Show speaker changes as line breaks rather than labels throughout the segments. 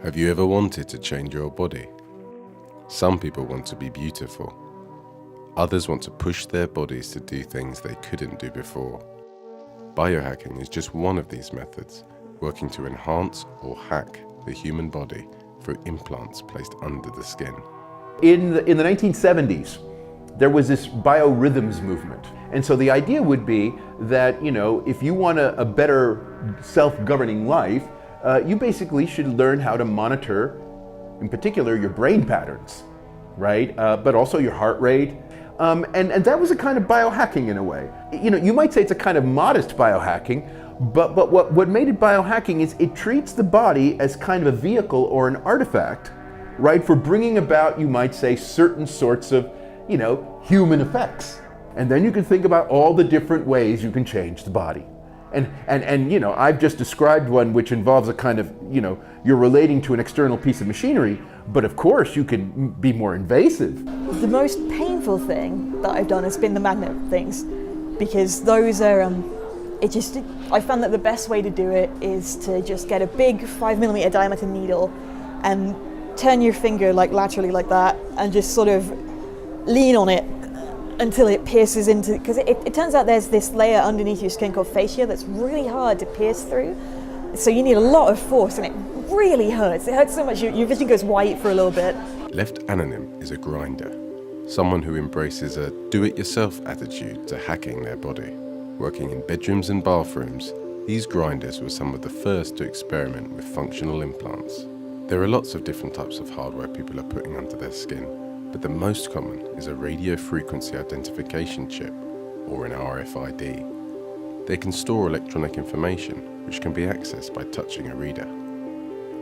Have you ever wanted to change your body? Some people want to be beautiful. Others want to push their bodies to do things they couldn't do before. Biohacking is just one of these methods, working to enhance or hack the human body through implants placed under the skin.
In the 1970s, there was this biorhythms movement. And so the idea would be that, if you want a better self-governing life, you basically should learn how to monitor, in particular, your brain patterns, right? But also your heart rate. And that was a kind of biohacking in a way. You might say it's a kind of modest biohacking, but what made it biohacking is it treats the body as kind of a vehicle or an artifact, right, for bringing about, you might say, certain sorts of, human effects. And then you can think about all the different ways you can change the body. And I've just described one which involves a kind of, you're relating to an external piece of machinery, but of course you can be more invasive.
The most painful thing that I've done has been the magnet things, because those are, I found that the best way to do it is to just get a big 5mm diameter needle and turn your finger laterally like that and just sort of lean on it until it pierces into, because it turns out there's this layer underneath your skin called fascia that's really hard to pierce through. So you need a lot of force and it really hurts. It hurts so much your vision goes white for a little bit.
Lepht Anonym is a grinder, someone who embraces a do-it-yourself attitude to hacking their body. Working in bedrooms and bathrooms, these grinders were some of the first to experiment with functional implants. There are lots of different types of hardware people are putting under their skin, but the most common is a radio frequency identification chip, or an RFID. They can store electronic information, which can be accessed by touching a reader.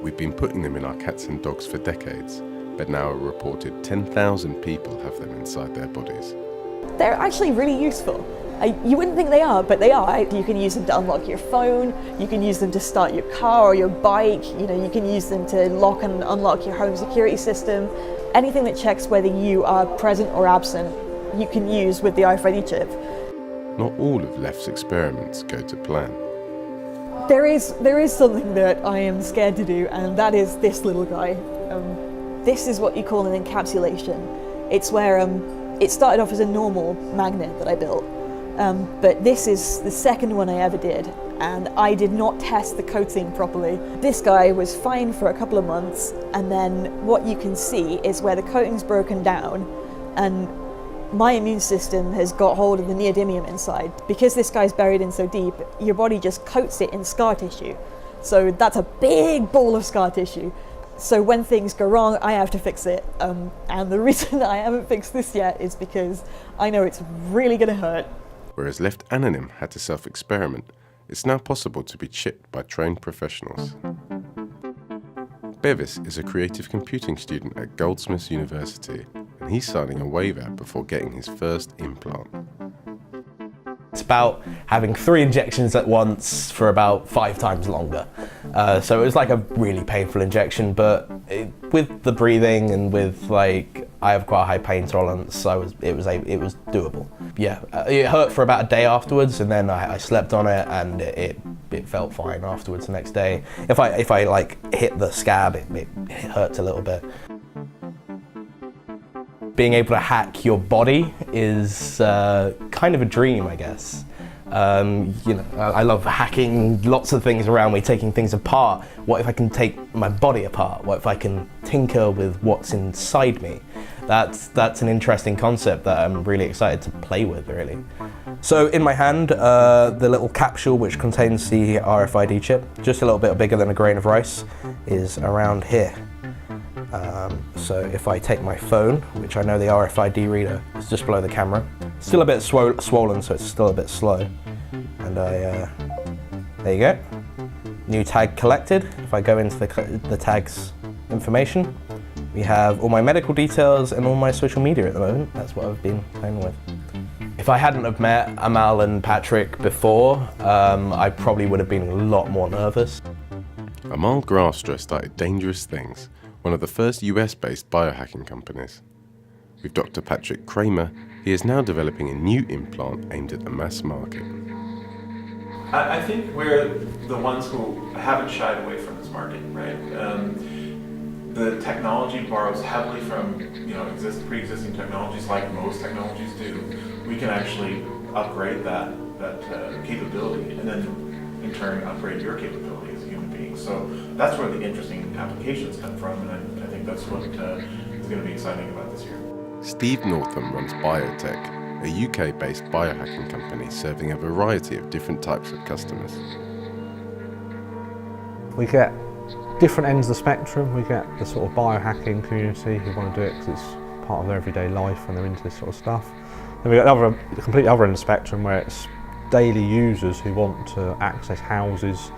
We've been putting them in our cats and dogs for decades, but now a reported 10,000 people have them inside their bodies.
They're actually really useful. You wouldn't think they are, but they are. You can use them to unlock your phone, you can use them to start your car or your bike, you can use them to lock and unlock your home security system. Anything that checks whether you are present or absent, you can use with the RFID chip.
Not all of Lepht's experiments go to plan.
There is something that I am scared to do, and that is this little guy. This is what you call an encapsulation. It's where it started off as a normal magnet that I built, but this is the second one I ever did, and I did not test the coating properly. This guy was fine for a couple of months, and then what you can see is where the coating's broken down, and my immune system has got hold of the neodymium inside. Because this guy's buried in so deep, your body just coats it in scar tissue. So that's a big ball of scar tissue. So when things go wrong, I have to fix it. And the reason I haven't fixed this yet is because I know it's really gonna hurt.
Whereas Lepht Anonym had to self-experiment, it's now possible to be chipped by trained professionals. Bevis is a creative computing student at Goldsmiths University, and he's signing a waiver before getting his first implant.
It's about having 3 injections at once for about 5 times longer. So it was like a really painful injection, but with the breathing and with I have quite a high pain tolerance, so it was doable. Yeah, it hurt for about a day afterwards, and then I slept on it, and it felt fine afterwards the next day. If I hit the scab, it hurts a little bit. Being able to hack your body is kind of a dream, I guess. I love hacking lots of things around me, taking things apart. What if I can take my body apart? What if I can tinker with what's inside me? That's an interesting concept that I'm really excited to play with, really. So in my hand, the little capsule which contains the RFID chip, just a little bit bigger than a grain of rice, is around here. So if I take my phone, which I know the RFID reader is just below the camera, still a bit swollen, so it's still a bit slow. And there you go. New tag collected. If I go into the tag's information, we have all my medical details and all my social media at the moment. That's what I've been playing with. If I hadn't have met Amal and Patrick before, I probably would have been a lot more nervous.
Amal Graafstra started Dangerous Things, one of the first US-based biohacking companies. With Dr. Patrick Kramer, he is now developing a new implant aimed at the mass market.
I think we're the ones who haven't shied away from this market, right? the technology borrows heavily from pre-existing technologies, like most technologies do. We can actually upgrade that capability, and then in turn upgrade your capability as a human being. So that's where the interesting applications come from, and I think that's what is going to be exciting about this year.
Steve Northam runs Biotech, a UK-based biohacking company serving a variety of different types of customers.
We get different ends of the spectrum. We get the sort of biohacking community who want to do it because it's part of their everyday life and they're into this sort of stuff. Then we get the complete other end of the spectrum where it's daily users who want to access houses.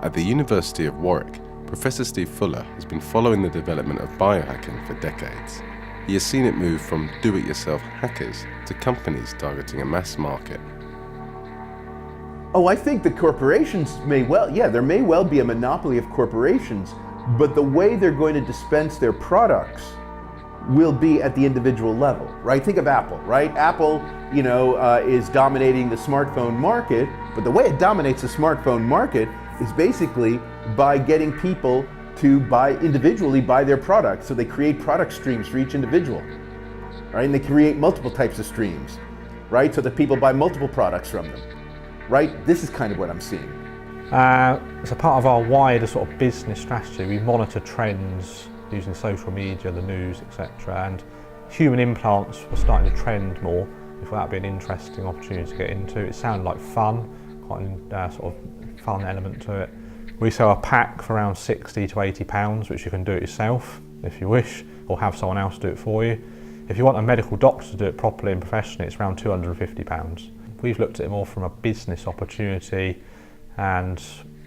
At the University of Warwick, Professor Steve Fuller has been following the development of biohacking for decades. He has seen it move from do-it-yourself hackers to companies targeting a mass market.
Oh, I think the corporations there may well be a monopoly of corporations, but the way they're going to dispense their products will be at the individual level, right? Think of Apple, right? Apple, is dominating the smartphone market, but the way it dominates the smartphone market is basically by getting people to individually buy their products. So they create product streams for each individual, right? And they create multiple types of streams, right? So that people buy multiple products from them, right? This is kind of what I'm seeing.
So part of our wider sort of business strategy, we monitor trends using social media, the news, etc. And human implants were starting to trend more. We thought that'd be an interesting opportunity to get into. It sounded like fun, quite a sort of fun element to it. We sell a pack for around £60 to £80, which you can do it yourself if you wish, or have someone else do it for you. If you want a medical doctor to do it properly and professionally, it's around £250. We've looked at it more from a business opportunity and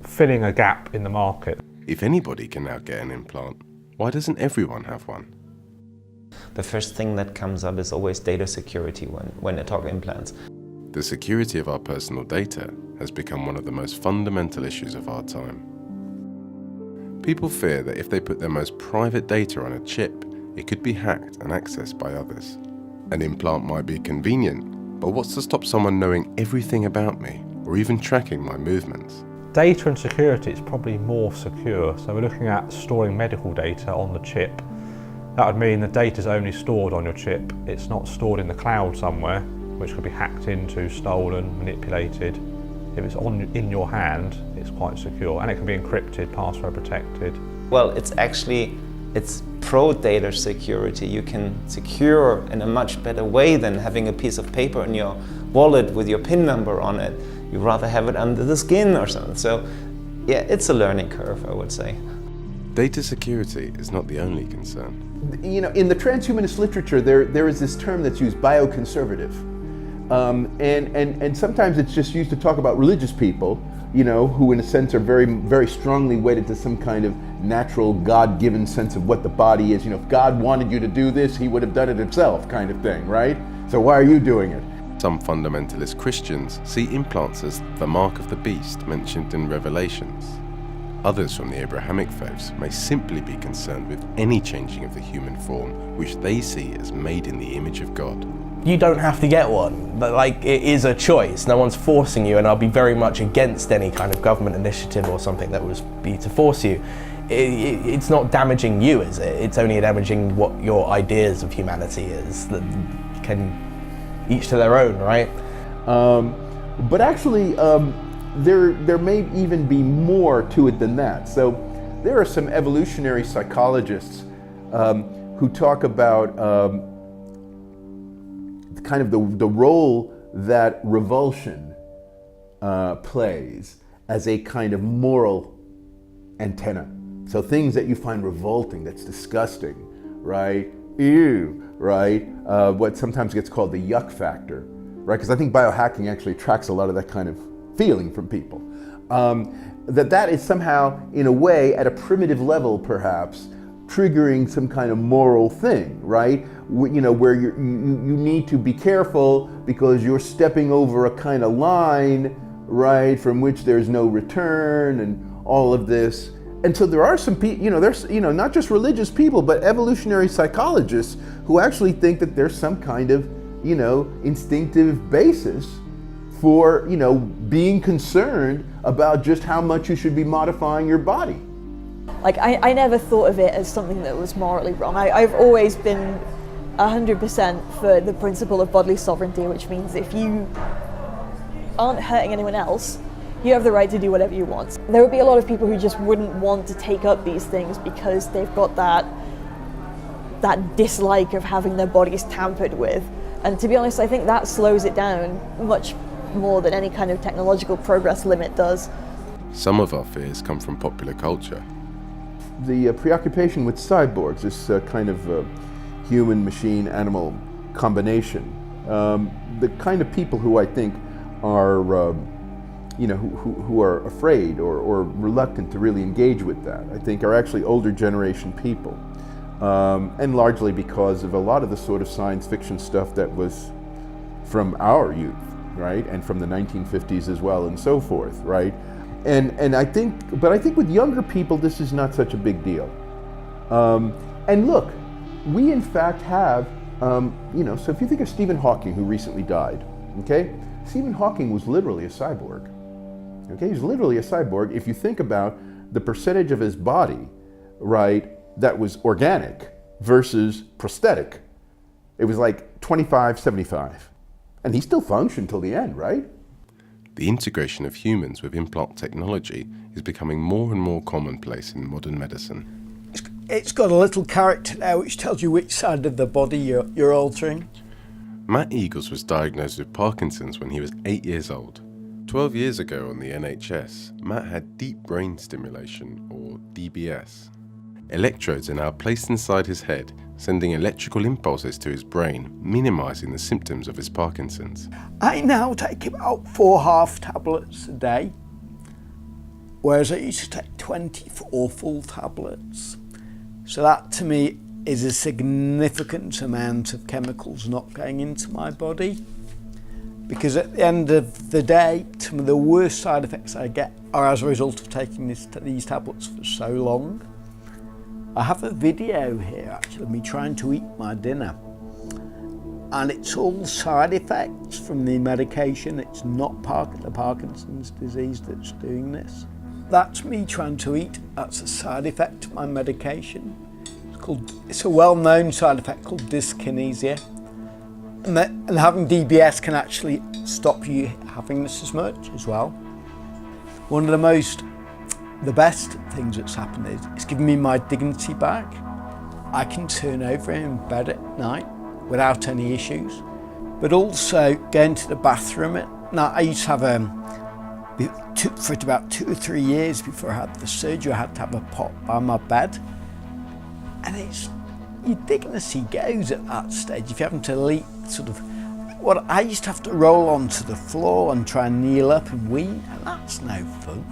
filling a gap in the market.
If anybody can now get an implant, why doesn't everyone have one?
The first thing that comes up is always data security when I talk implants.
The security of our personal data has become one of the most fundamental issues of our time. People fear that if they put their most private data on a chip, it could be hacked and accessed by others. An implant might be convenient, but what's to stop someone knowing everything about me, or even tracking my movements?
Data and security is probably more secure, so we're looking at storing medical data on the chip. That would mean the data is only stored on your chip. It's not stored in the cloud somewhere, which could be hacked into, stolen, manipulated. If it's in your hand, it's quite secure, and it can be encrypted, password protected.
Well, it's pro data security. You can secure in a much better way than having a piece of paper in your wallet with your PIN number on it. You'd rather have it under the skin or something. So yeah, it's a learning curve, I would say.
Data security is not the only concern.
In the transhumanist literature, there is this term that's used, bioconservative. And sometimes it's just used to talk about religious people, who in a sense are very, very strongly wedded to some kind of natural God-given sense of what the body is. If God wanted you to do this, he would have done it himself, kind of thing, right? So why are you doing it?
Some fundamentalist Christians see implants as the mark of the beast mentioned in Revelations. Others from the Abrahamic faiths may simply be concerned with any changing of the human form, which they see as made in the image of God.
You don't have to get one, but it is a choice. No one's forcing you, and I'll be very much against any kind of government initiative or something that would be to force you. It's not damaging you, is it? It's only damaging what your ideas of humanity is. That can each to their own, right?
But actually, there may even be more to it than that. So there are some evolutionary psychologists who talk about kind of the role that revulsion plays as a kind of moral antenna. So things that you find revolting, that's disgusting, right? Ew, right? What sometimes gets called the yuck factor, right? Because I think biohacking actually attracts a lot of that kind of feeling from people. That is somehow, in a way, at a primitive level perhaps, triggering some kind of moral thing, right? Where you need to be careful because you're stepping over a kind of line, right, from which there's no return and all of this. And so there are some people, there's, not just religious people, but evolutionary psychologists who actually think that there's some kind of, instinctive basis for, being concerned about just how much you should be modifying your body.
Like, I never thought of it as something that was morally wrong. I've always been 100% for the principle of bodily sovereignty, which means if you aren't hurting anyone else, you have the right to do whatever you want. There would be a lot of people who just wouldn't want to take up these things because they've got that dislike of having their bodies tampered with. And to be honest, I think that slows it down much more than any kind of technological progress limit does.
Some of our fears come from popular culture.
The preoccupation with cyborgs, this kind of human-machine-animal combination, the kind of people who I think are, who are afraid or reluctant to really engage with that, I think are actually older generation people. And largely because of a lot of the sort of science fiction stuff that was from our youth, right? And from the 1950s as well and so forth, right? And I think with younger people, this is not such a big deal. And look, we in fact have, so if you think of Stephen Hawking, who recently died, okay? Stephen Hawking was literally a cyborg, okay? He's literally a cyborg. If you think about the percentage of his body, right, that was organic versus prosthetic, it was like 25-75. And he still functioned till the end, right?
The integration of humans with implant technology is becoming more and more commonplace in modern medicine.
It's got a little character now which tells you which side of the body you're altering.
Matt Eagles was diagnosed with Parkinson's when he was 8 years old. 12 years ago on the NHS, Matt had deep brain stimulation, or DBS. Electrodes are now placed inside his head, sending electrical impulses to his brain, minimising the symptoms of his Parkinson's.
I now take about 4 half tablets a day, whereas I used to take 24 full tablets. So that to me is a significant amount of chemicals not going into my body. Because at the end of the day, some of the worst side effects I get are as a result of taking these tablets for so long. I have a video here actually of me trying to eat my dinner, and it's all side effects from the medication. It's not the Parkinson's disease that's doing this. That's me trying to eat. That's a side effect of my medication. It's a well-known side effect called dyskinesia, and having DBS can actually stop you having this as much as well. One of the best things that's happened is it's given me my dignity back. I can turn over in bed at night without any issues, but also going to the bathroom. Now, I used to have for about 2 or 3 years before I had the surgery, I had to have a pot by my bed. And your dignity goes at that stage if you're having to leap I used to have to roll onto the floor and try and kneel up and wee, and that's no fun.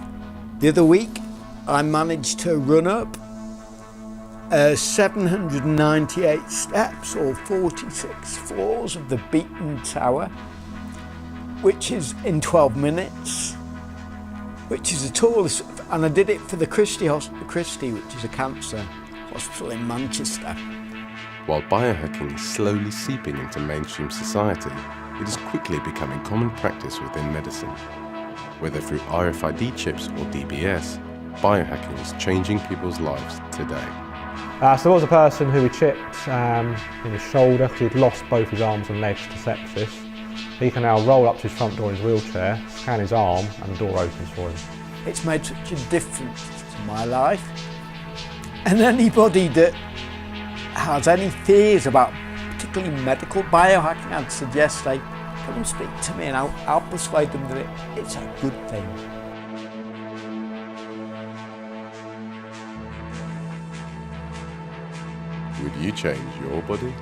The other week, I managed to run up 798 steps or 46 floors of the Beaton Tower, which is in 12 minutes, which is the tallest, and I did it for the Christie, which is a cancer hospital in Manchester.
While biohacking is slowly seeping into mainstream society, it is quickly becoming common practice within medicine. Whether through RFID chips or DBS, biohacking is changing people's lives today.
So there was a person who we chipped in his shoulder because he'd lost both his arms and legs to sepsis. He can now roll up to his front door in his wheelchair, scan his arm, and the door opens for him.
It's made such a difference to my life. And anybody that has any fears about particularly medical biohacking, I'd suggest they come and speak to me, and I'll persuade them that it's a good thing.
Would you change your body?